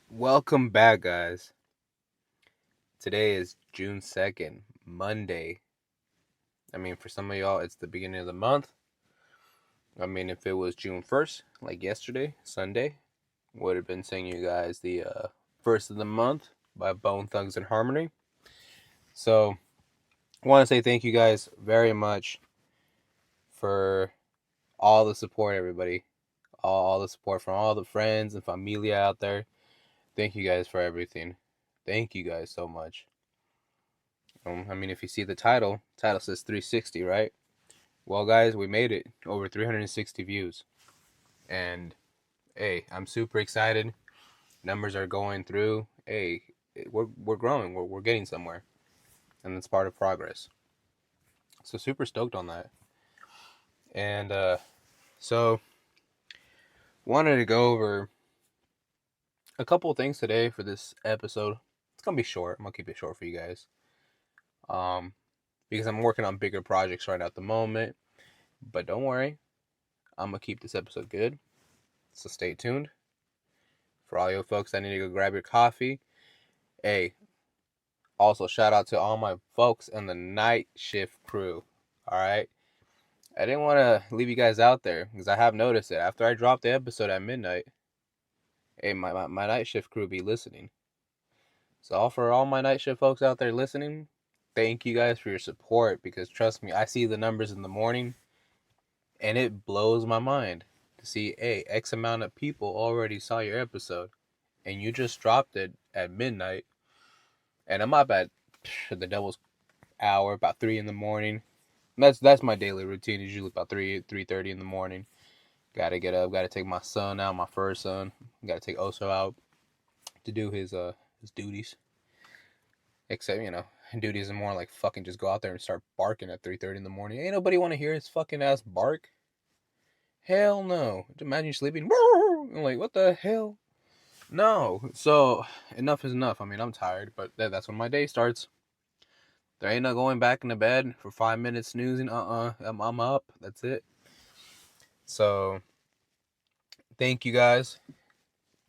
Welcome back, guys. Today is June 2nd, Monday. For some of y'all, it's the beginning of the month. If it was June 1st, like yesterday, Sunday, would have been singing you guys the first of the month by Bone Thugs and Harmony. So, I want to say thank you guys very much for all the support, everybody. All the support from all the friends and familia out there. Thank you guys for everything. Thank you guys so much. If you see the title says 360, right? Well, guys, we made it over 360 views. And hey, I'm super excited. Numbers are going through. Hey, we're growing. We're getting somewhere. And that's part of progress. So super stoked on that. And so wanted to go over a couple of things today for this episode. It's gonna be short. I'm gonna keep it short for you guys. Um, because I'm working on bigger projects right now at the moment. But don't worry, I'm gonna keep this episode good. So stay tuned. For all you folks that need to go grab your coffee. Hey, also shout out to all my folks in the night shift crew. All right. I didn't want to leave you guys out there because I have noticed it. After I drop the episode at midnight, hey, my night shift crew be listening. So for all my night shift folks out there listening, thank you guys for your support because trust me, I see the numbers in the morning and it blows my mind to see, hey, X amount of people already saw your episode and you just dropped it at midnight. And I'm up at the devil's hour, about 3 in the morning. That's my daily routine. Is usually about 3:30 in the morning. Gotta get up. Gotta take my son out, my first son. Gotta take Oso out to do his duties. Except duties are more like fucking just go out there and start barking at 3:30 in the morning. Ain't nobody want to hear his fucking ass bark. Hell no. Imagine you sleeping. I'm like, what the hell? No. So enough is enough. I'm tired, but that's when my day starts. There ain't no going back into bed for 5 minutes snoozing. I'm up. That's it. So, thank you guys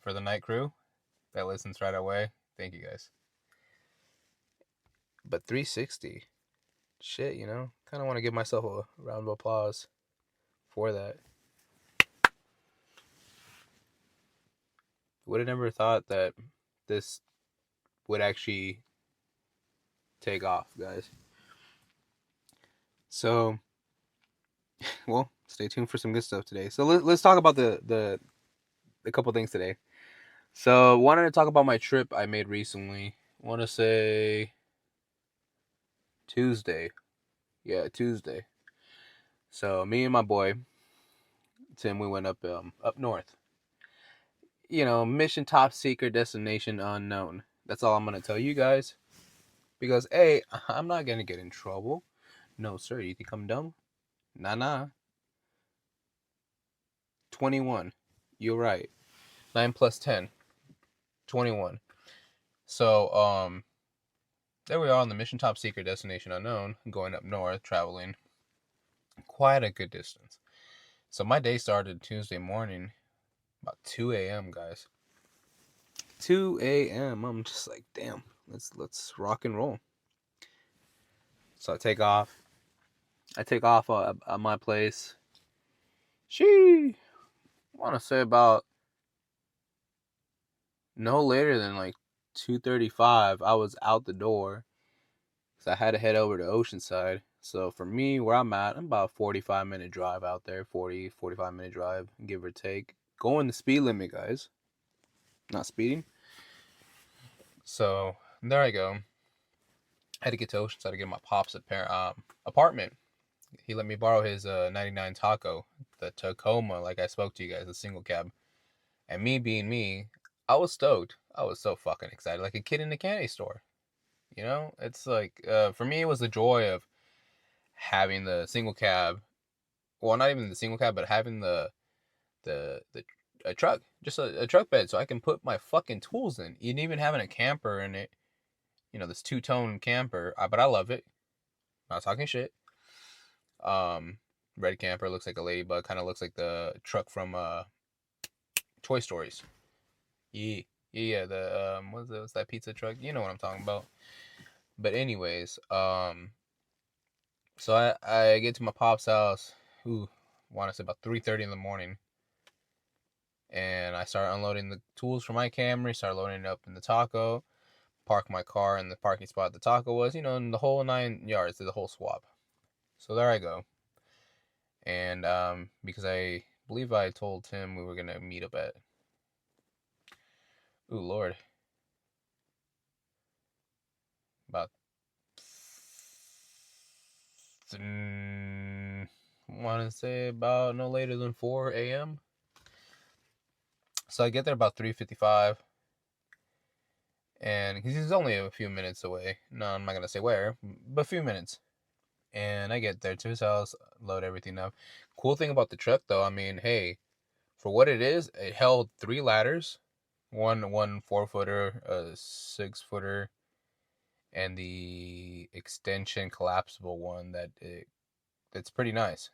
for the night crew that listens right away. Thank you guys. But 360, shit, kind of want to give myself a round of applause for that. Would have never thought that this would actually take off, guys. So, well, stay tuned for some good stuff today. So let's talk about the couple things today. So, wanted to talk about my trip I made recently. Want to say Tuesday. Yeah, Tuesday. So me and my boy Tim, we went up north. Mission top secret, destination unknown. That's all I'm gonna tell you guys. Because A, I'm not gonna get in trouble. No, sir. You think I'm dumb? Nah. 21. You're right. 9 plus 10. 21. So there we are on the mission top secret, destination unknown, going up north, traveling quite a good distance. So my day started Tuesday morning, about 2 a.m. guys. 2 a.m. I'm just like, damn, let's rock and roll. So I take off at my place. I want to say about no later than like 2:35. I was out the door because I had to head over to Oceanside. So for me, where I'm at, I'm about a 45-minute drive out there, 45-minute drive, give or take. Going the speed limit, guys. Not speeding. So there I go. I had to get to Oceanside to get my pop's apartment. He let me borrow his 99 Taco, the Tacoma, like I spoke to you guys, the single cab. And me being me, I was stoked. I was so fucking excited, like a kid in a candy store. It's like for me, it was the joy of having the single cab. Well, not even the single cab, but having the a truck, just a truck bed, so I can put my fucking tools in. And even having a camper in it, this two-tone camper. But I love it. Not talking shit. Red camper looks like a ladybug. Kind of looks like the truck from Toy Stories. Yeah. Yeah, the what's that pizza truck? You know what I'm talking about. But anyways, so I get to my pop's house. Ooh, want to say about 3:30 in the morning, and I start unloading the tools for my Camry. Start loading it up in the taco. Park my car in the parking spot the taco was. In the whole 9 yards, the whole swap. So there I go, and because I believe I told Tim we were gonna meet up at. Ooh Lord, about want to say about no later than 4 a.m. So I get there about 3:55, and because he's only a few minutes away. No, I'm not gonna say where, but a few minutes. And I get there to his house, load everything up. Cool thing about the truck, though, I mean, hey, for what it is, it held 3 ladders, one 4-footer, a 6-footer, and the extension collapsible one that's pretty nice.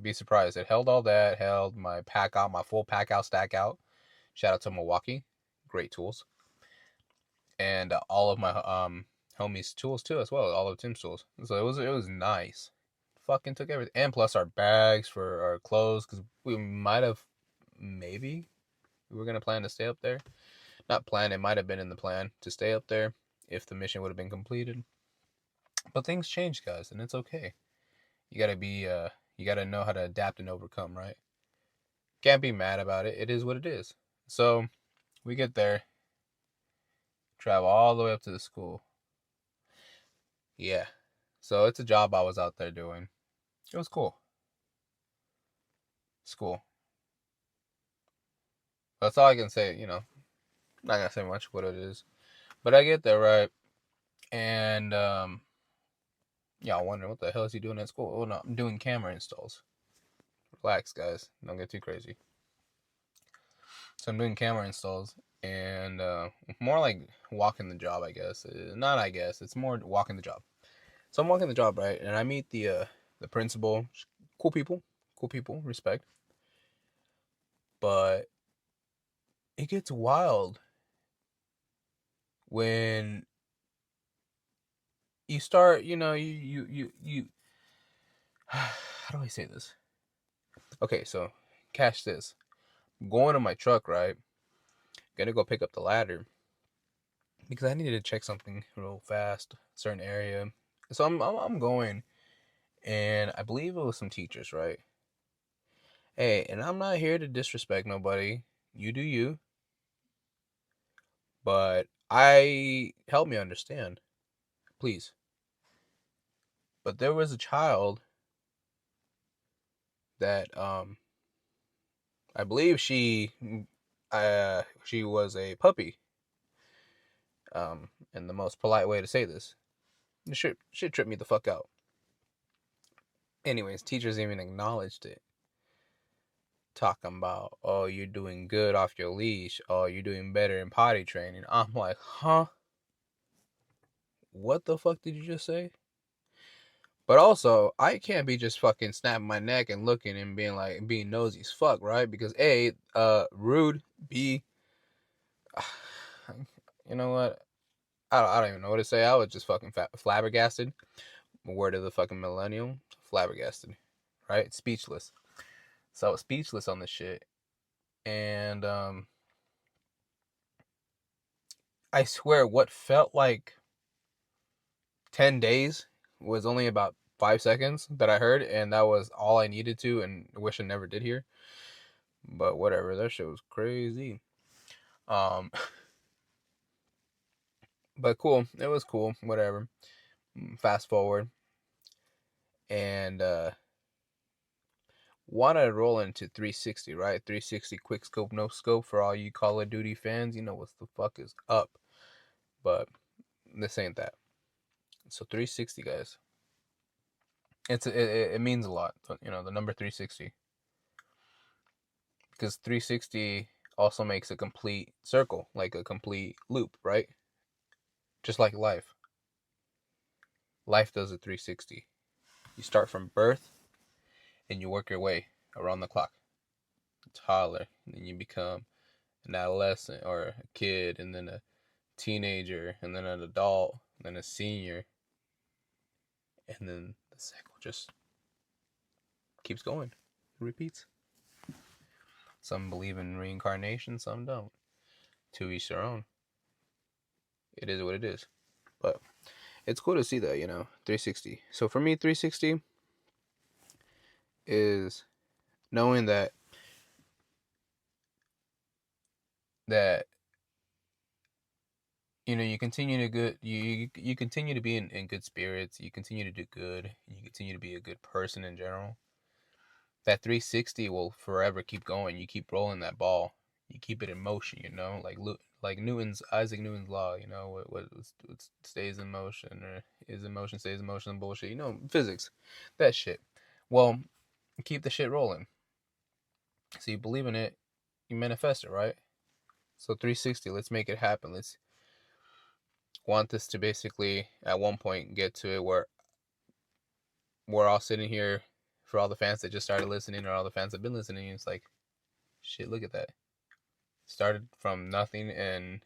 Be surprised. It held all that. Held my pack out, my full pack out, stack out. Shout out to Milwaukee, great tools, and all of my homies' tools too as well. All of Tim's tools. So it was nice. Fucking took everything, and plus our bags for our clothes because we might have maybe we were gonna plan to stay up there. Not plan. It might have been in the plan to stay up there if the mission would have been completed. But things change, guys, and it's okay. You gotta be you gotta know how to adapt and overcome, right? Can't be mad about it. It is what it is. So we get there, travel all the way up to the school. Yeah. So it's a job I was out there doing. It was cool. It's cool. That's all I can say, Not gonna say much what it is. But I get there, right? And yeah, I wonder what the hell is he doing at school? Oh no, I'm doing camera installs. Relax, guys. Don't get too crazy. So I'm doing camera installs and more like walking the job, I guess. Not I guess. It's more walking the job. So I'm walking the job, right? And I meet the principal. Cool people. Cool people. Respect. But it gets wild when you start, you how do I say this? Okay, so catch this. I'm going to my truck, right? Gonna go pick up the ladder because I needed to check something real fast, certain area. So I'm going, and I believe it was some teachers, right? Hey, and I'm not here to disrespect nobody. You do you, but I help me understand, please. But there was a child that I believe she was a puppy. In the most polite way to say this. Shit tripped me the fuck out. Anyways, teachers even acknowledged it. Talking about, oh, you're doing good off your leash. Oh, you're doing better in potty training. I'm like, huh? What the fuck did you just say? But also, I can't be just fucking snapping my neck and looking and being nosy as fuck, right? Because A, rude. B, you know what? I don't even know what to say. I was just fucking flabbergasted. Word of the fucking millennial. Flabbergasted. Right? Speechless. So I was speechless on this shit. And I swear what felt like 10 days was only about 5 seconds that I heard, and that was all I needed to, and I wish I never did hear. But whatever, that shit was crazy. Um, but cool. It was cool. Whatever. Fast forward, and wanted to roll into 360, right? 360 quick scope, no scope for all you Call of Duty fans. You know what the fuck is up. But this ain't that. So 360, guys. It means a lot. The number 360, because 360 also makes a complete circle, like a complete loop, right? Just like life. Life does a 360. You start from birth and you work your way around the clock. Toddler, and then you become an adolescent or a kid, and then a teenager, and then an adult, and then a senior, and then the cycle just keeps going, it repeats. Some believe in reincarnation, some don't. To each their own. It is what it is. But it's cool to see that, 360. So for me, 360 is knowing that you continue to you continue to be in good spirits, you continue to do good, you continue to be a good person in general. That 360 will forever keep going. You keep rolling that ball, you keep it in motion, like Isaac Newton's law, what stays in motion, or is in motion stays in motion, bullshit, physics, that shit. Well, keep the shit rolling. So you believe in it, you manifest it, right? So 360, let's make it happen. Let's want this to basically at one point get to it where we're all sitting here, for all the fans that just started listening or all the fans that have been listening, it's like, shit, look at that. Started from nothing and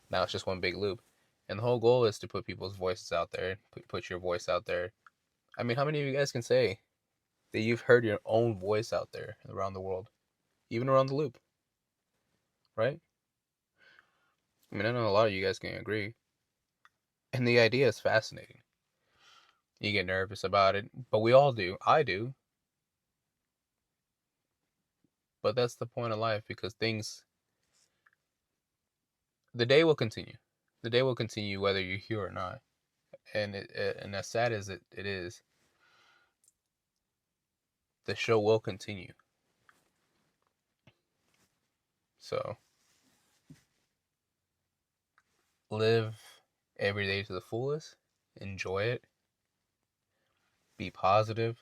now it's just one big loop. And the whole goal is to put people's voices out there, put your voice out there. I mean, how many of you guys can say that you've heard your own voice out there around the world, even around the loop, right? I mean, I know a lot of you guys can agree. And the idea is fascinating. You get nervous about it, but we all do. I do. But that's the point of life, because the day will continue. The day will continue whether you're here or not. And and as sad as it is, the show will continue. So live every day to the fullest. Enjoy it. Be positive.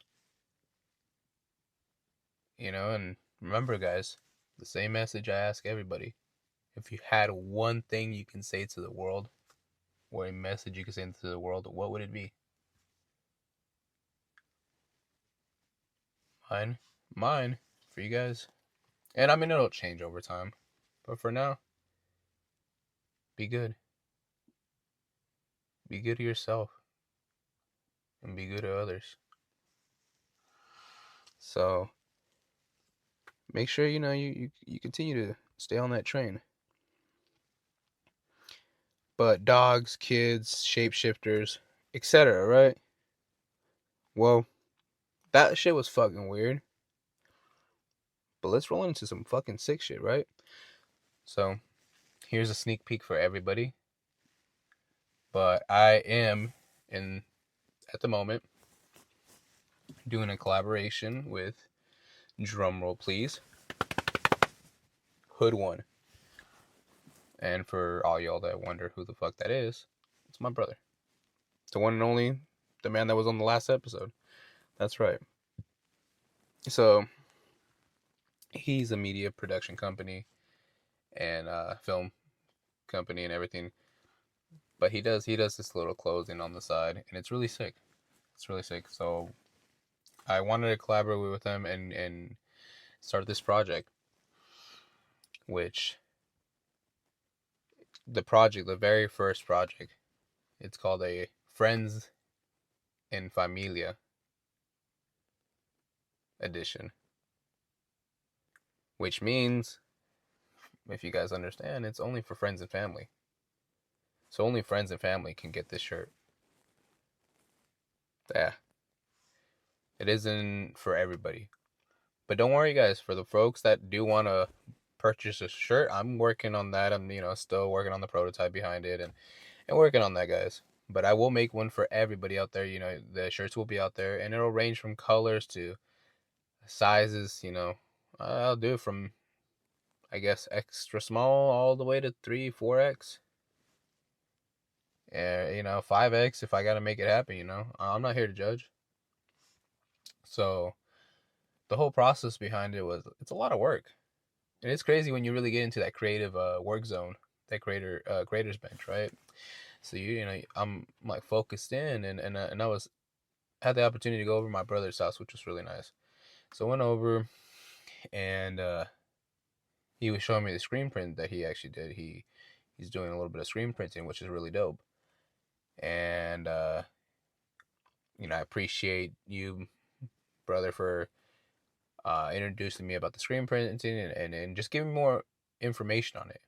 And remember, guys, the same message I ask everybody. If you had one thing you can say to the world, or a message you can say to the world, what would it be? Mine for you guys. And I mean, it'll change over time. But for now, be good. Be good to yourself. And be good to others. So make sure you continue to stay on that train. But dogs, kids, shapeshifters, etc., right? Well, that shit was fucking weird. But let's roll into some fucking sick shit, right? So here's a sneak peek for everybody. But I am at the moment doing a collaboration with, drumroll please, Hood One. And for all y'all that wonder who the fuck that is, it's my brother. The one and only, the man that was on the last episode. That's right. So he's a media production company and film company and everything. But he does this little clothing on the side, and it's really sick. It's really sick. So I wanted to collaborate with him and start this project, which the very first project, it's called a Friends and Familia edition, which means, if you guys understand, it's only for friends and family. So only friends and family can get this shirt. Yeah. It isn't for everybody. But don't worry, guys, for the folks that do want to purchase a shirt, I'm working on that. I'm, still working on the prototype behind it and working on that, guys. But I will make one for everybody out there. The shirts will be out there, and it'll range from colors to sizes. I'll do from, I guess, extra small all the way to 3, 4X. 5X if I gotta make it happen. I'm not here to judge. So the whole process behind it's a lot of work. And it's crazy when you really get into that creative work zone, that creator's bench, right? So I'm like focused in, and I had the opportunity to go over to my brother's house, which was really nice. So I went over, and he was showing me the screen print that he actually did. He's doing a little bit of screen printing, which is really dope. And I appreciate you, brother, for introducing me about the screen printing and just giving more information on it.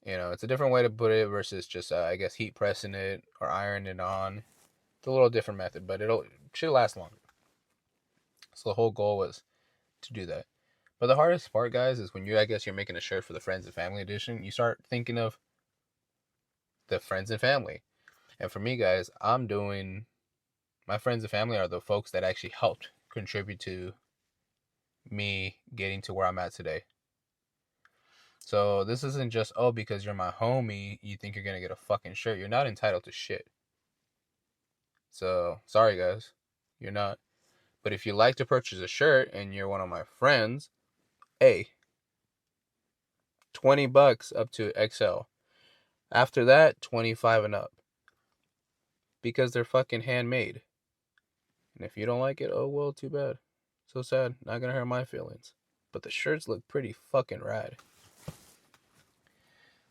It's a different way to put it versus just I guess heat pressing it or ironing it on. It's a little different method, but it should last longer. So the whole goal was to do that. But the hardest part, guys, is when you're making a shirt for the friends and family edition. You start thinking of the friends and family. And for me, guys, I'm doing my friends and family are the folks that actually helped contribute to me getting to where I'm at today. So this isn't just, oh, because you're my homie, you think you're gonna get a fucking shirt. You're not entitled to shit. So sorry, guys, you're not. But if you like to purchase a shirt and you're one of my friends, hey, $20 up to XL. After that, 25 and up. Because they're fucking handmade. And if you don't like it, oh well, too bad. So sad. Not gonna hurt my feelings. But the shirts look pretty fucking rad.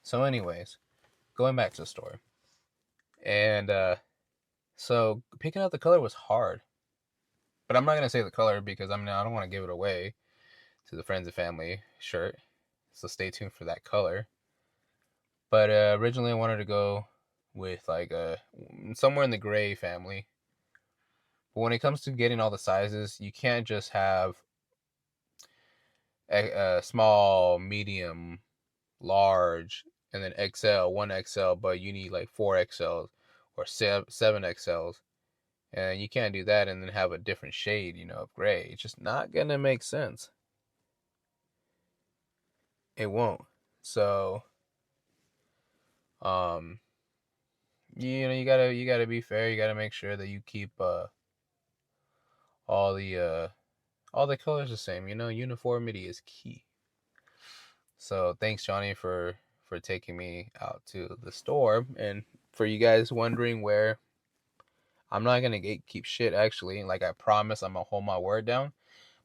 So anyways, going back to the story. And so picking out the color was hard. But I'm not gonna say the color because I don't want to give it away to the friends and family shirt. So stay tuned for that color. But originally I wanted to go with like somewhere in the gray family. But when it comes to getting all the sizes, you can't just have a small, medium, large, and then XL, 1XL, but you need like 4XLs or 7XLs. And you can't do that and then have a different shade, of gray. It's just not going to make sense. It won't. So, you gotta be fair. You gotta make sure that you keep all the colors the same. Uniformity is key. So thanks, Johnny, for taking me out to the store. And for you guys wondering where, I'm not gonna keep shit. Actually, like I promise, I'm gonna hold my word down.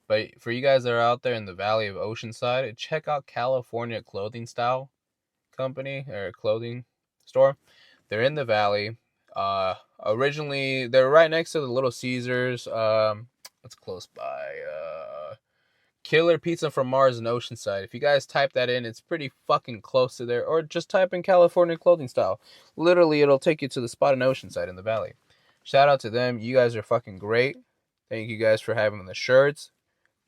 But for you guys that are out there in the Valley of Oceanside, check out California Clothing Style Company or clothing store. They're in the Valley. Originally, they're right next to the Little Caesars. It's close by. Killer Pizza from Mars in Oceanside. If you guys type that in, it's pretty fucking close to there. Or just type in California Clothing Style. Literally, it'll take you to the spot in Oceanside in the Valley. Shout out to them. You guys are fucking great. Thank you guys for having the shirts.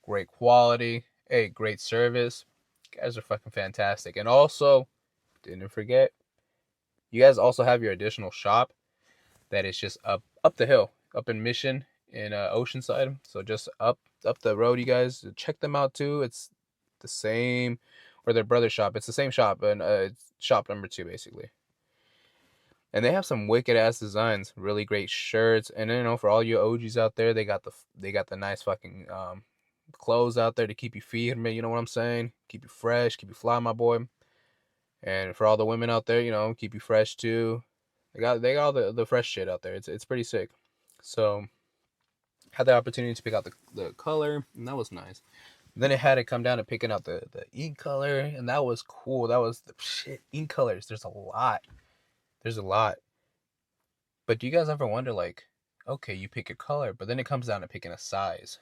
Great quality. Hey, great service. You guys are fucking fantastic. And also, didn't forget, you guys also have your additional shop that is just up the hill, up in Mission in Oceanside. So just up the road, you guys check them out too. It's the same, or their brother shop. It's the same shop, and it's shop number 2 basically. And they have some wicked ass designs, really great shirts. And for all you OGs out there, they got the nice fucking clothes out there to keep you feeding. You know what I'm saying? Keep you fresh, keep you fly, my boy. And for all the women out there, keep you fresh too. They got all the fresh shit out there. It's pretty sick. So had the opportunity to pick out the color, and that was nice. Then it had to come down to picking out the ink color, and that was cool. That was the shit. Ink colors, there's a lot. But do you guys ever wonder, like, okay, you pick a color, but then it comes down to picking a size.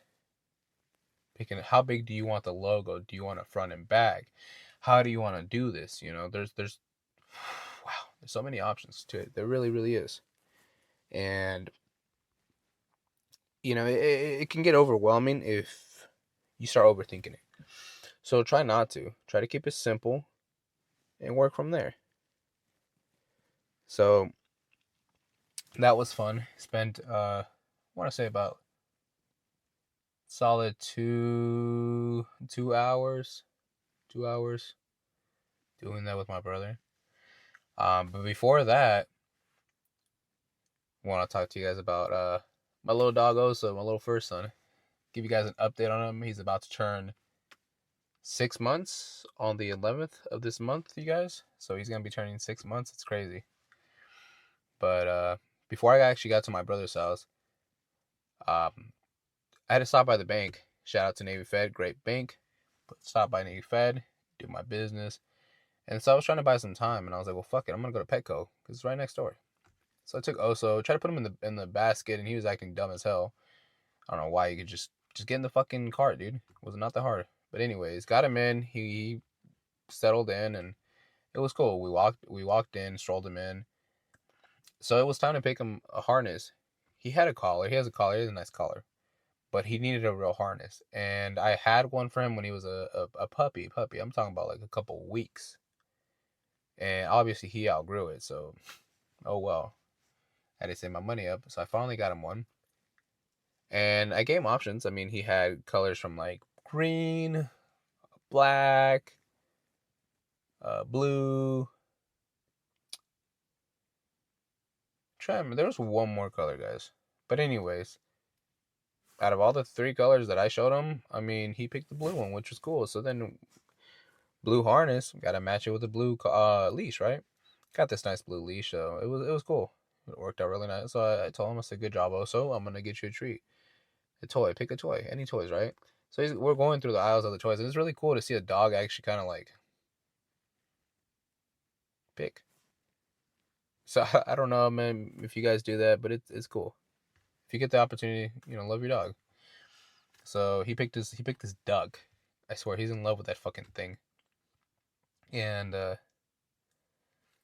Picking how big do you want the logo? Do you want it front and back? How do you want to do this? There's wow, there's so many options to it. There really, really is. And it can get overwhelming if you start overthinking it. So try not to. Try to keep it simple and work from there. So that was fun. Spent I want to say about solid 2 hours doing that with my brother. But before that, I want to talk to you guys about my little doggo, so my little first son. Give you guys an update on him. He's about to turn 6 months on the 11th of this month, you guys. So he's gonna be turning 6 months. It's crazy. But before I actually got to my brother's house, I had to stop by the bank. Shout out to Navy Fed, great bank. stop by and get fed, do my business. And so I was trying to buy some time, and I was like, well, fuck it, I'm gonna go to Petco because it's right next door. So I took Oso, tried to put him in the basket, and he was acting dumb as hell. I don't know why. You could just get in the fucking cart, dude. It was not that hard. But anyways, got him in. He settled in, and it was cool. We walked in, strolled him in. So it was time to pick him a harness. He had a collar. He has a collar. He has a nice collar, but he needed a real harness. And I had one for him when he was a puppy. I'm talking about like a couple weeks. And obviously he outgrew it. So, oh well. I had to save my money up. So I finally got him one. And I gave him options. I mean, he had colors from like green, black, blue. There was one more color, guys. But anyways, out of all the 3 colors that I showed him, I mean, he picked the blue one, which was cool. So then, blue harness, gotta match it with the blue leash, right? Got this nice blue leash, so it was cool. It worked out really nice. So I told him, I said, "Good job, Oso. I'm gonna get you a treat, a toy. Pick a toy, any toys, right?" So we're going through the aisles of the toys, and it's really cool to see a dog actually kind of like pick. So I don't know, man, if you guys do that, but it's cool. If you get the opportunity, love your dog. So he picked his duck. I swear he's in love with that fucking thing. And it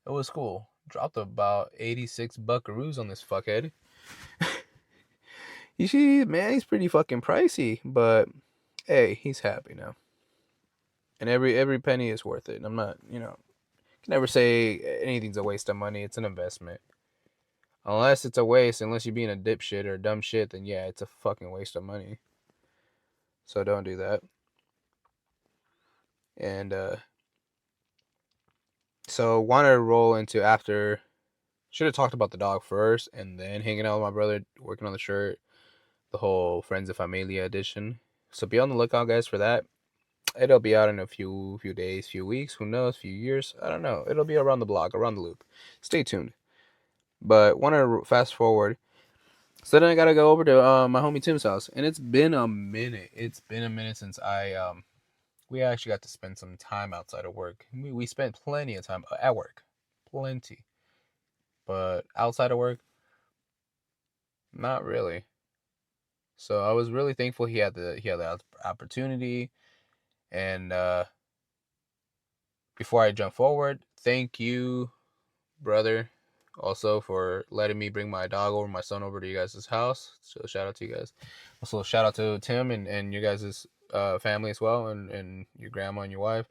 was cool. Dropped about 86 buckaroos on this fuckhead. You see, man, he's pretty fucking pricey, but hey, he's happy now. And every penny is worth it. And I'm not, can never say anything's a waste of money. It's an investment. Unless it's a waste, unless you're being a dipshit or a dumb shit, then yeah, it's a fucking waste of money. So don't do that. And so wanted to roll into after. Should have talked about the dog first, and then hanging out with my brother, working on the shirt, the whole Friends of Familia edition. So be on the lookout, guys, for that. It'll be out in a few days, few weeks, who knows, few years. I don't know. It'll be around the block, around the loop. Stay tuned. But want to fast forward. So then I gotta go over to my homie Tim's house, and it's been a minute. It's been a minute since we actually got to spend some time outside of work. We spent plenty of time at work, plenty, but outside of work, not really. So I was really thankful he had the opportunity. And before I jump forward, thank you, brother, also for letting me bring my dog over, my son over to you guys' house. So shout out to you guys. Also shout out to Tim and you guys' family as well, and your grandma and your wife.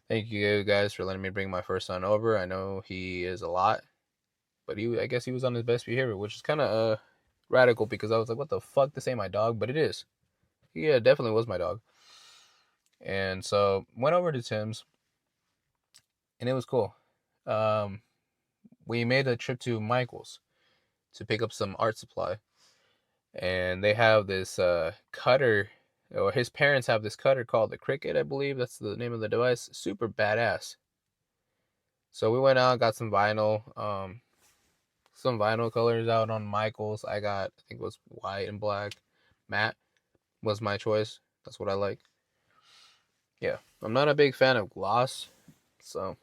Thank you guys for letting me bring my first son over. I know he is a lot, but I guess he was on his best behavior, which is kind of radical because I was like, what the fuck? This ain't my dog, but it is. Yeah, it definitely was my dog. And so went over to Tim's, and it was cool. We made a trip to Michael's to pick up some art supply, and they have this cutter, or his parents have this cutter called the Cricket, I believe that's the name of the device. Super badass. So we went out, got some vinyl colors out on Michael's. I think it was white and black. Matte was my choice. That's what I like. Yeah, I'm not a big fan of gloss, so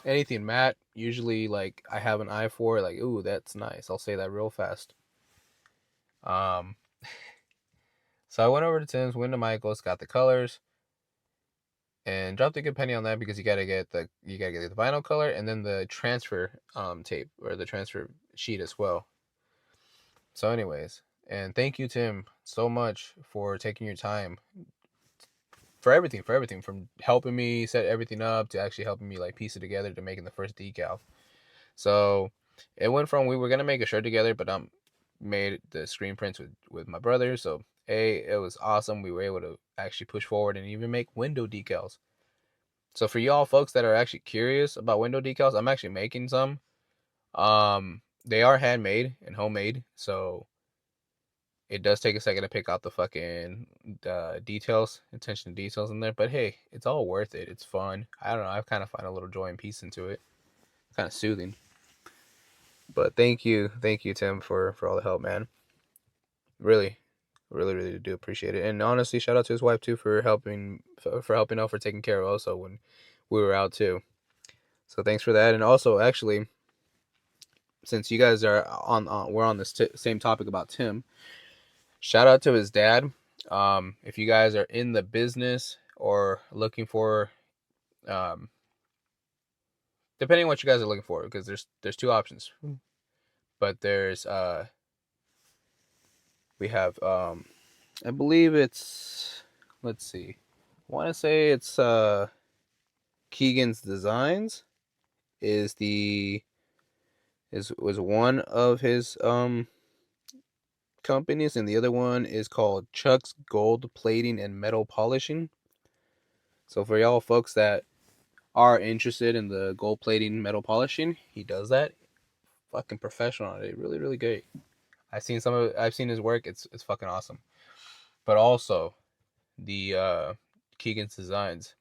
anything matte, usually like I have an eye for, like, ooh, that's nice. I'll say that real fast. So I went over to Tim's, went to Michael's, got the colors, and dropped a good penny on that because you gotta get the vinyl color and then the transfer tape or the transfer sheet as well. So anyways, and thank you, Tim, so much for taking your time for everything from helping me set everything up to actually helping me like piece it together to making the first decal. So it went from, we were gonna make a shirt together, but made the screen prints with my brother. So it was awesome. We were able to actually push forward and even make window decals. So for y'all folks that are actually curious about window decals, I'm actually making some. They are handmade and homemade, so it does take a second to pick out the fucking details, attention to details in there. But hey, it's all worth it. It's fun. I don't know. I kind of find a little joy and peace into it. Kind of soothing. But thank you, Tim, for all the help, man. Really, Really, really do appreciate it. And honestly, shout out to his wife too for helping out, for taking care of also when we were out too. So thanks for that. And also, actually, since you guys are we're on this same topic about Tim. Shout out to his dad. If you guys are in the business or looking for, um, depending on what you guys are looking for, because there's two options. But we have I believe it's, let's see, I want to say it's Keegan's Designs is the is was one of his companies, and the other one is called Chuck's Gold Plating and Metal Polishing. So for y'all folks that are interested in the gold plating, metal polishing, he does that. Fucking professional on it. Really, really great. I've seen his work. It's fucking awesome. But also the Keegan's Designs.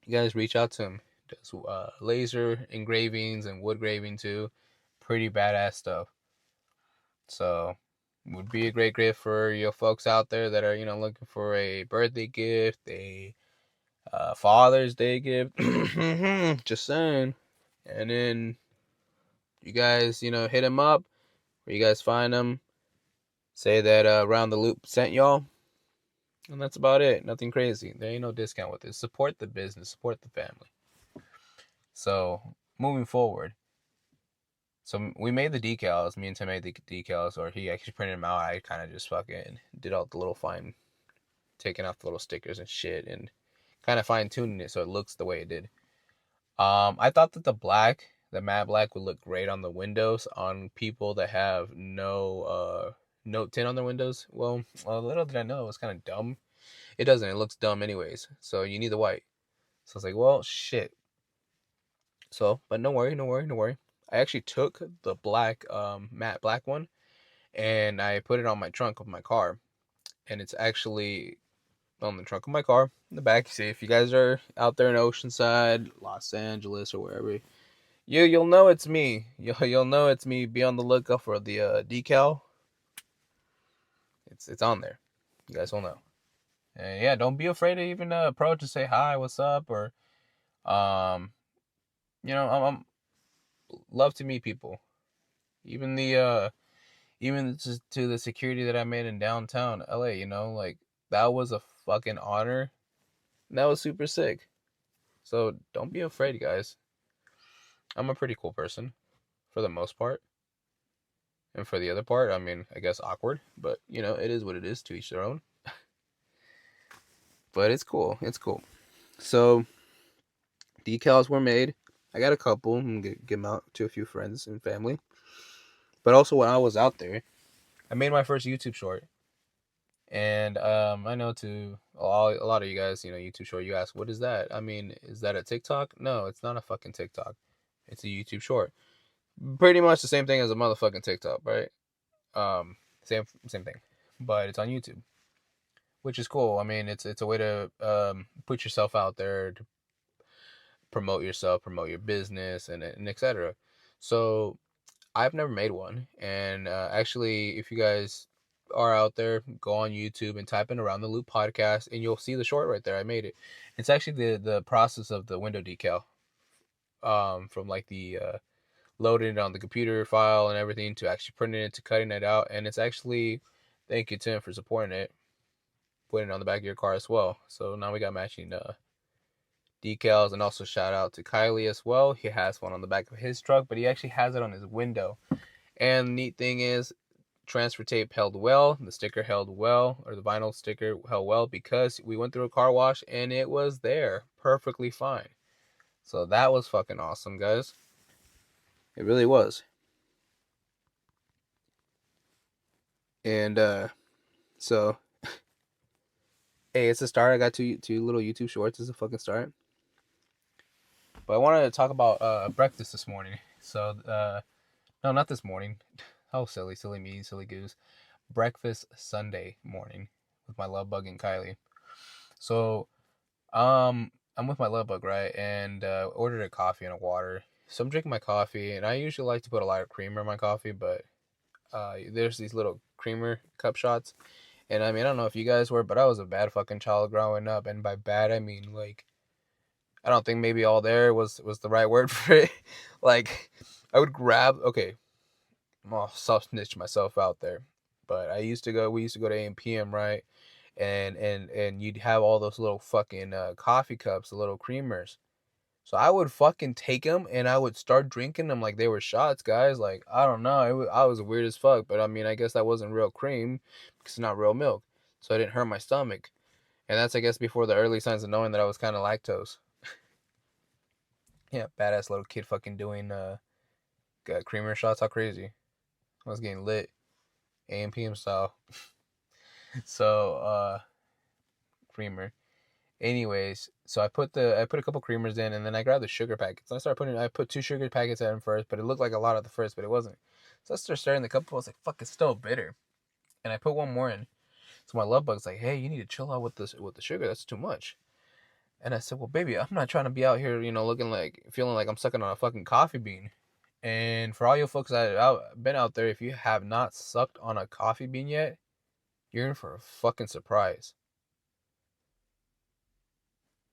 You guys reach out to him. He does laser engravings and wood graving too. Pretty badass stuff. So would be a great gift for your folks out there that are looking for a birthday gift, a Father's Day gift. Just saying. And then you guys, hit him up, or you guys find him, say that Round the Loop sent y'all, and that's about it. Nothing crazy. There ain't no discount with it. Support the business, support the family. So moving forward, so we made the decals. Me and Tim made the decals, or he actually printed them out. I kind of just fucking did all the little fine, taking off the little stickers and shit, and kind of fine tuning it so it looks the way it did. I thought that the matte black would look great on the windows on people that have no note tint on their windows. Well, little did I know it was kind of dumb. It doesn't. It looks dumb anyways. So you need the white. So I was like, well, shit. So, but no worry, no worry, no worry. I actually took the black matte black one and I put it on my trunk of my car, and it's actually on the trunk of my car in the back. See, if you guys are out there in Oceanside, Los Angeles, or wherever, you'll know it's me. You'll know it's me. Be on the lookout for the decal. It's on there. You guys will know. And yeah, don't be afraid to even approach and say hi, what's up, or um, I'm love to meet people. Even even to the security that I made in downtown LA. Like that was a fucking honor. And that was super sick. So don't be afraid, guys. I'm a pretty cool person, for the most part. And for the other part, I mean, I guess awkward, but it is what it is, to each their own. But it's cool. It's cool. So decals were made. I got a couple. I'm gonna give them out to a few friends and family. But also when I was out there, I made my first YouTube short. And I know to a lot of you guys, YouTube short, you ask, what is that? I mean, is that a TikTok? No, it's not a fucking TikTok. It's a YouTube short. Pretty much the same thing as a motherfucking TikTok, right? Same thing, but it's on YouTube, which is cool. I mean, it's a way to put yourself out there, to promote yourself, promote your business, and etc. So I've never made one, and actually, if you guys are out there, go on YouTube and type in Around the Loop podcast, and you'll see the short right there. I made it. It's actually the process of the window decal, from like the loading it on the computer file and everything to actually printing it to cutting it out. And it's actually, thank you Tim for supporting it, putting it on the back of your car as well. So now we got matching decals. And also shout out to Kylie as well. He has one on the back of his truck, but he actually has it on his window. And the neat thing is, transfer tape held well, the sticker held well, or the vinyl sticker held well, because we went through a car wash and it was there perfectly fine. So that was fucking awesome, guys. It really was. And so hey, it's a start. I got two little YouTube shorts. It's a fucking start. But I wanted to talk about breakfast this morning. So no, not this morning. Oh, silly me, silly goose. Breakfast Sunday morning with my love bug and Kylie. So I'm with my love bug, right? And ordered a coffee and a water. So I'm drinking my coffee, and I usually like to put a lot of creamer in my coffee, but there's these little creamer cup shots, And I mean, I don't know if you guys were, but I was a bad fucking child growing up. And by bad, I mean, like, I don't think maybe all there was the right word for it. Like, I would grab, okay, I'll self-snitch myself out there. But we used to go to A&PM, right? And you'd have all those little fucking coffee cups, the little creamers. So I would fucking take them and I would start drinking them like they were shots, guys. Like, I don't know. I was weird as fuck. But I mean, I guess that wasn't real cream because it's not real milk. So it didn't hurt my stomach. And that's, I guess, before the early signs of knowing that I was kind of lactose. Yeah, badass little kid fucking doing creamer shots. How crazy. I was getting lit. A&PM style. So, creamer. Anyways, so I put a couple creamers in, and then I grabbed the sugar packets. I put 2 sugar packets in first, but it looked like a lot at the first, but it wasn't. So I started stirring the cup. I was like, "Fuck, it's still bitter." And I put one more in. So my love bug's like, "Hey, you need to chill out with the sugar. That's too much." And I said, "Well, baby, I'm not trying to be out here, feeling like I'm sucking on a fucking coffee bean." And for all you folks that have been out there, if you have not sucked on a coffee bean yet, you're in for a fucking surprise.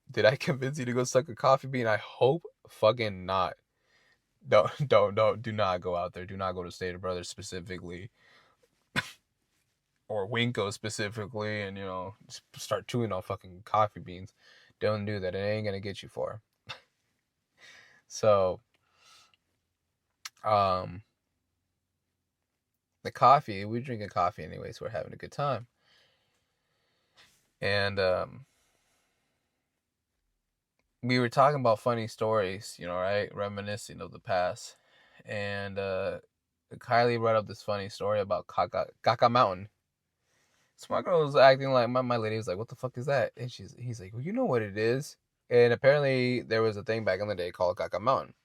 Did I convince you to go suck a coffee bean? I hope fucking not. Do not go out there. Do not go to Stater Brothers specifically, or Winko specifically, and start chewing on fucking coffee beans. Don't do that. It ain't gonna get you far. So, the coffee, we're drinking coffee anyway, so we're having a good time. And we were talking about funny stories, right? Reminiscing of the past. And Kylie brought up this funny story about Kaka Mountain. So my girl was acting like, my lady was like, "What the fuck is that?" And he's like, "Well, you know what it is." And apparently there was a thing back in the day called Kaka Mountain.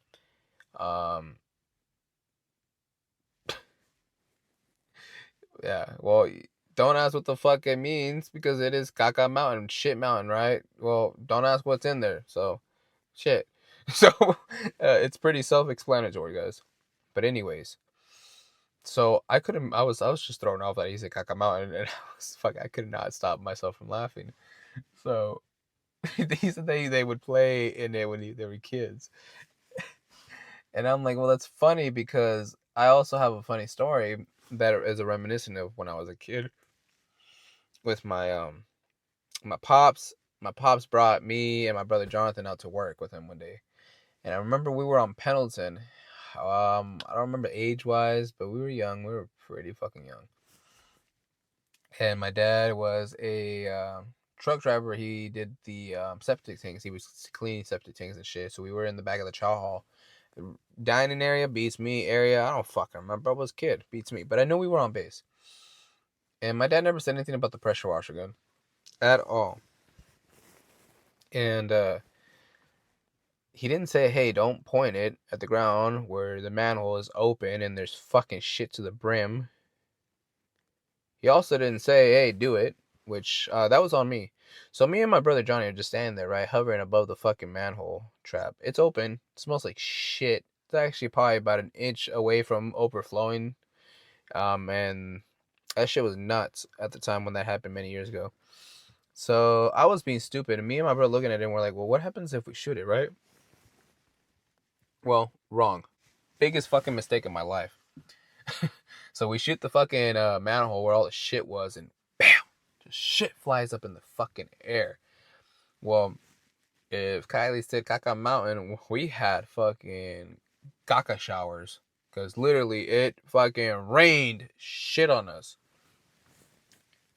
Yeah, well, don't ask what the fuck it means because it is Kaka Mountain, shit mountain, right? Well, don't ask what's in there. So, shit. So, it's pretty self-explanatory, guys. But anyways, so I couldn't. I was just thrown off that he said Kaka Mountain, and I could not stop myself from laughing. So he said they would play in it when they were kids, and I'm like, well, that's funny because I also have a funny story that is a reminiscent of when I was a kid with my pops. My pops brought me and my brother Jonathan out to work with him one day, and I remember we were on Pendleton. I don't remember age wise, but we were young. We were pretty fucking young. And my dad was a truck driver. He did the septic tanks. He was cleaning septic tanks and shit. So we were in the back of the chow hall. The dining area beats me area. I don't fucking remember. I was a kid. Beats me. But I know we were on base. And my dad never said anything about the pressure washer gun. At all. And he didn't say, "Hey, don't point it at the ground where the manhole is open and there's fucking shit to the brim." He also didn't say, "Hey, do it," which that was on me. So me and my brother Johnny are just standing there, right, hovering above the fucking manhole trap. It's open. It smells like shit. It's actually probably about an inch away from overflowing. And that shit was nuts at the time when that happened many years ago. So I was being stupid, and me and my brother looking at it, and we're like, "Well, what happens if we shoot it, right?" Well, wrong. Biggest fucking mistake of my life. So we shoot the fucking manhole where all the shit was, and bam, just shit flies up in the fucking air. Well, if Kylie said Caca Mountain, we had fucking caca showers, because literally it fucking rained shit on us.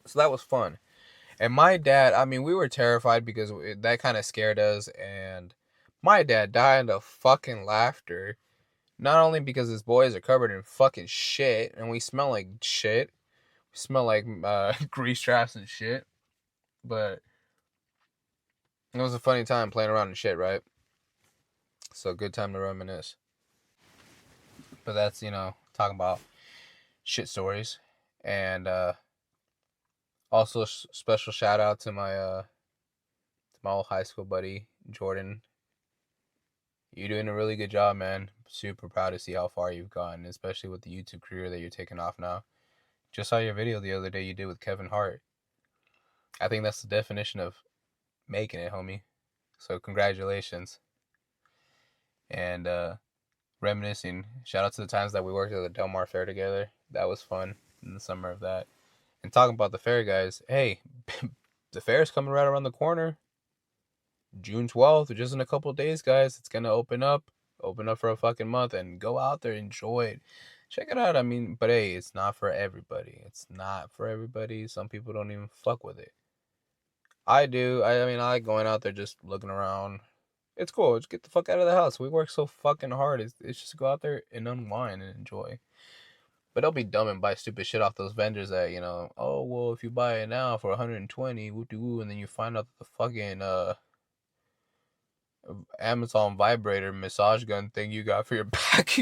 So that was fun. And my dad, I mean, we were terrified because that kind of scared us, and my dad died of fucking laughter. Not only because his boys are covered in fucking shit and we smell like shit. We smell like grease traps and shit. But it was a funny time playing around and shit, right? So good time to reminisce. But that's, talking about shit stories. And also special shout out to my old high school buddy, Jordan. You're doing a really good job, man. Super proud to see how far you've gotten, especially with the YouTube career that you're taking off now. Just saw your video the other day you did with Kevin Hart. I think that's the definition of making it, homie. So congratulations. And reminiscing. Shout out to the times that we worked at the Del Mar Fair together. That was fun in the summer of that. And talking about the fair, guys. Hey, the fair is coming right around the corner. June 12th, just in a couple of days, guys. It's gonna open up for a fucking month, and go out there, enjoy it, check it out. I mean, but hey, it's not for everybody. It's not for everybody. Some people don't even fuck with it. I do. I mean, I like going out there, just looking around. It's cool. Just get the fuck out of the house. We work so fucking hard. It's just go out there and unwind and enjoy. But don't be dumb and buy stupid shit off those vendors that, oh, well, if you buy it now for 120, woo, and then you find out that the fucking Amazon vibrator massage gun thing you got for your back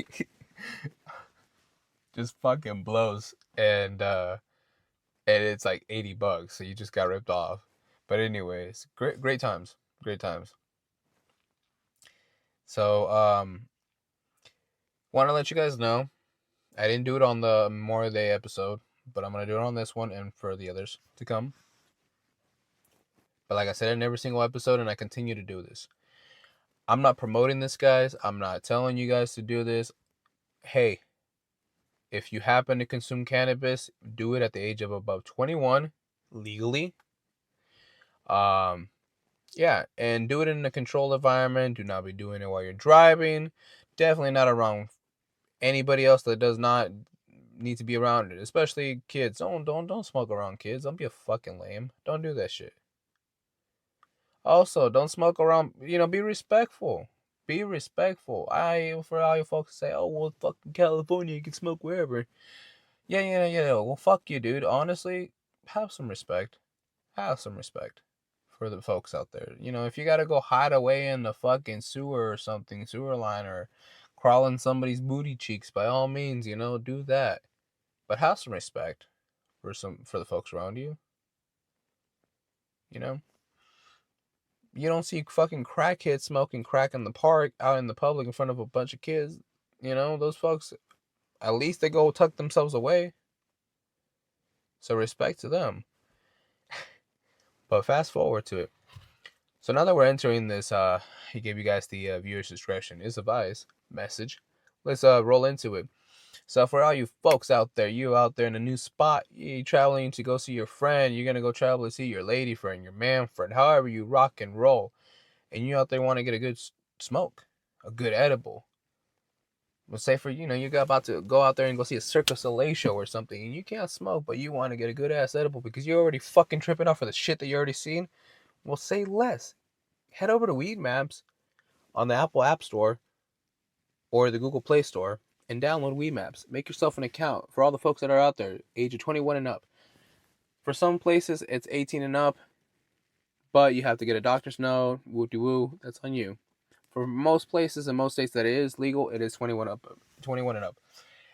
just fucking blows, and it's like $80, so you just got ripped off. But anyways, great times, great times. So want to let you guys know, I didn't do it on the Memorial Day episode, but I'm gonna do it on this one and for the others to come. But like I said in every single episode, and I continue to do this, I'm not promoting this, guys. I'm not telling you guys to do this. Hey, if you happen to consume cannabis, do it at the age of above 21 legally. Yeah, and do it in a controlled environment. Do not be doing it while you're driving. Definitely not around anybody else that does not need to be around it, especially kids. Don't smoke around kids. Don't be a fucking lame. Don't do that shit. Also, don't smoke around. Be respectful. Be respectful. For all you folks say, oh well, fucking California, you can smoke wherever. Yeah. Well, fuck you, dude. Honestly, have some respect. Have some respect for the folks out there. If you gotta go hide away in the fucking sewer or something, sewer line, or crawl in somebody's booty cheeks, by all means, do that. But have some respect for the folks around you. You don't see fucking crackheads smoking crack in the park, out in the public, in front of a bunch of kids. Those folks, at least they go tuck themselves away. So respect to them. But fast forward to it. So now that we're entering this, he gave you guys the viewer's discretion is advised message. Let's roll into it. So for all you folks out there, you out there in a new spot, you traveling to go see your friend, you're going to go travel to see your lady friend, your man friend, however you rock and roll, and you out there want to get a good smoke, a good edible. Let's say for, you're about to go out there and go see a Cirque du Soleil show or something, and you can't smoke, but you want to get a good ass edible because you're already fucking tripping off of the shit that you already seen. Well, say less. Head over to Weed Maps on the Apple App Store or the Google Play Store and download Weed Maps. Make yourself an account for all the folks that are out there, age of 21 and up. For some places, it's 18 and up, but you have to get a doctor's note. Woo-de-woo, that's on you. For most places and most states that it is legal, it is 21 and up.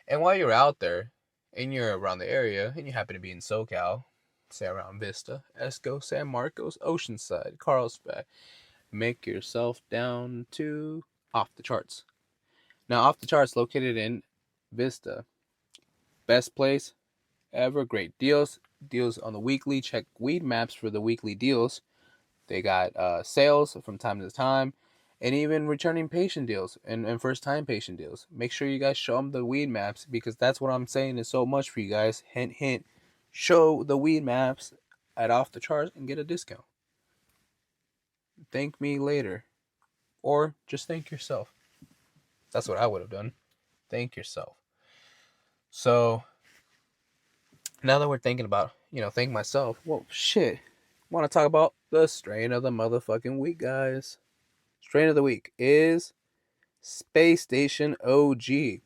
And while you're out there and you're around the area and you happen to be in SoCal, say around Vista, Esco, San Marcos, Oceanside, Carlsbad, make yourself down to Off the Charts. Now, Off the Charts, located in Vista. Best place ever. Great deals. Deals on the weekly. Check Weed Maps for the weekly deals. They got sales from time to time. And even returning patient deals and first-time patient deals. Make sure you guys show them the Weed Maps, because that's what I'm saying is so much for you guys. Hint, hint. Show the Weed Maps at Off the Charts and get a discount. Thank me later. Or just thank yourself. That's what I would have done. Thank yourself. So, now that we're thinking about, thank myself. Well, shit. Want to talk about the strain of the motherfucking week, guys. Strain of the week is Space Station OG.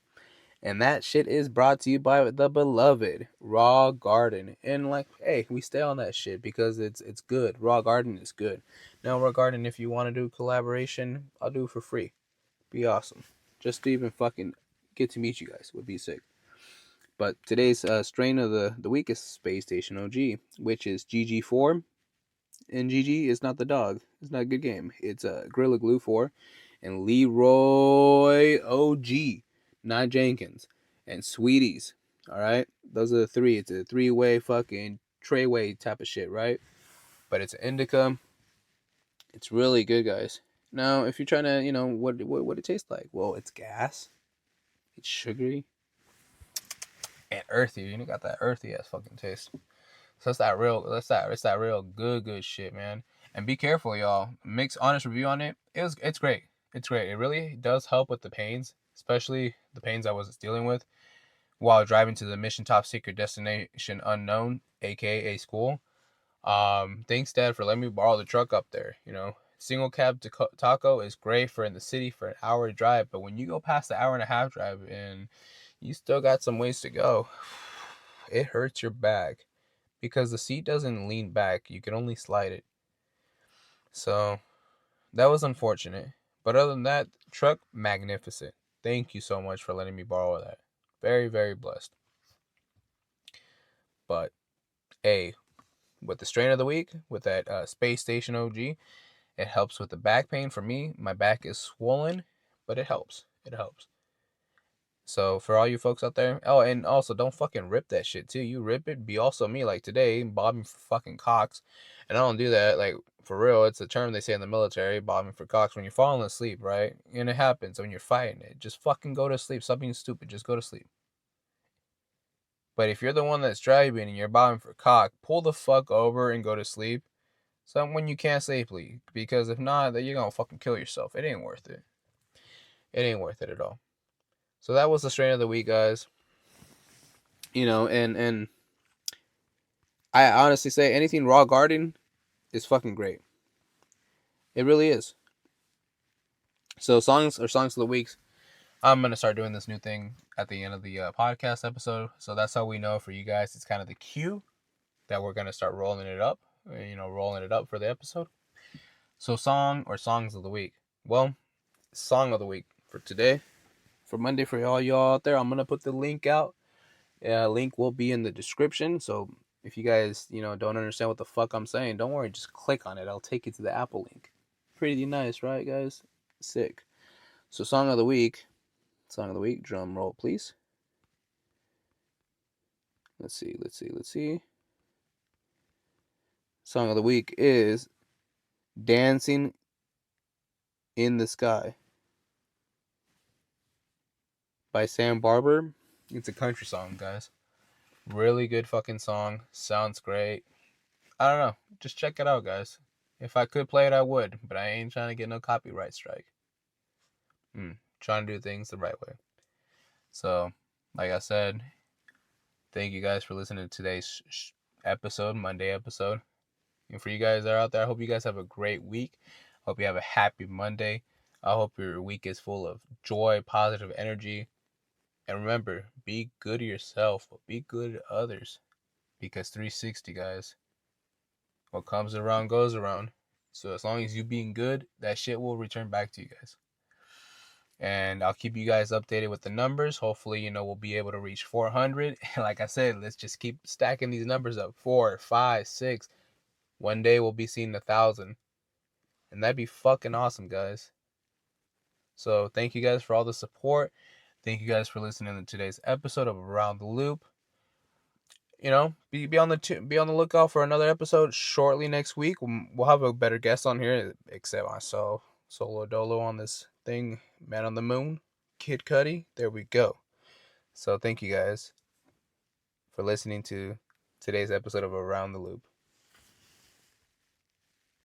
And that shit is brought to you by the beloved Raw Garden. And hey, we stay on that shit because it's good. Raw Garden is good. Now, Raw Garden, if you want to do collaboration, I'll do it for free. Be awesome. Just to even fucking get to meet you guys would be sick. But today's strain of the week is Space Station OG, which is GG4. And GG is not the dog. It's not a good game. It's Gorilla Glue 4 and Leroy OG, not Jenkins, and Sweeties. All right, those are the three. It's a three-way fucking trayway type of shit, right? but it's indica. It's really good, guys. Now, if you're trying to, what it tastes like? Well, it's gas. It's sugary and earthy. You know, got that earthy ass fucking taste. So it's that real good shit, man. And be careful, y'all. Mixed honest review on it. It's great. It's great. It really does help with the pains, especially the pains I was dealing with while driving to the mission top secret destination unknown, aka school. Thanks, Dad, for letting me borrow the truck up there. Single cab to Taco is great for in the city for an hour drive, but when you go past the hour and a half drive and you still got some ways to go, it hurts your back because the seat doesn't lean back. You can only slide it. So that was unfortunate. But other than that, truck magnificent. Thank you so much for letting me borrow that. Very, very blessed. But hey, with the strain of the week, with that Space Station OG, it helps with the back pain. For me, my back is swollen, but it helps. It helps. So for all you folks out there, oh, and also don't fucking rip that shit too. You rip it, be also me. Like today, bobbing for fucking cocks, and I don't do that. Like for real, it's a term they say in the military, bobbing for cocks. When you're falling asleep, right, and it happens when you're fighting it. Just fucking go to sleep. Stop being stupid. Just go to sleep. But if you're the one that's driving and you're bobbing for cock, pull the fuck over and go to sleep. So when you can't safely, because if not, then you're gonna fucking kill yourself. It ain't worth it. It ain't worth it at all. So that was the strain of the week, guys. And I honestly say anything raw garden is fucking great. It really is. So songs of the weeks. I'm gonna start doing this new thing at the end of the podcast episode. So that's how we know for you guys. It's kind of the cue that we're gonna start rolling it up. Rolling it up for the episode. So songs of the week. Well, song of the week for today, for Monday, for all y'all out there. I'm gonna put the link out. Link will be in the description. So if you guys don't understand what the fuck I'm saying, don't worry. Just click on it. I'll take you to the Apple link. Pretty nice, right, guys? Sick. So song of the week. Drum roll, please. Let's see. Song of the week is Dancing in the Sky by Sam Barber. It's a country song, guys. Really good fucking song. Sounds great. I don't know. Just check it out, guys. If I could play it, I would. But I ain't trying to get no copyright strike. Trying to do things the right way. So, like I said, thank you guys for listening to today's episode, Monday episode. And for you guys that are out there, I hope you guys have a great week. I hope you have a happy Monday. I hope your week is full of joy, positive energy. And remember, be good to yourself, but be good to others. Because 360, guys, what comes around goes around. So as long as you being good, that shit will return back to you guys. And I'll keep you guys updated with the numbers. Hopefully, we'll be able to reach 400. And like I said, let's just keep stacking these numbers up. 4, 5, 6. One day we'll be seeing 1,000. And that'd be fucking awesome, guys. So thank you guys for all the support. Thank you guys for listening to today's episode of Around the Loop. Be on the lookout for another episode shortly next week. We'll have a better guest on here, except myself, solo dolo on this thing, Man on the Moon, Kid Cudi. There we go. So thank you guys for listening to today's episode of Around the Loop.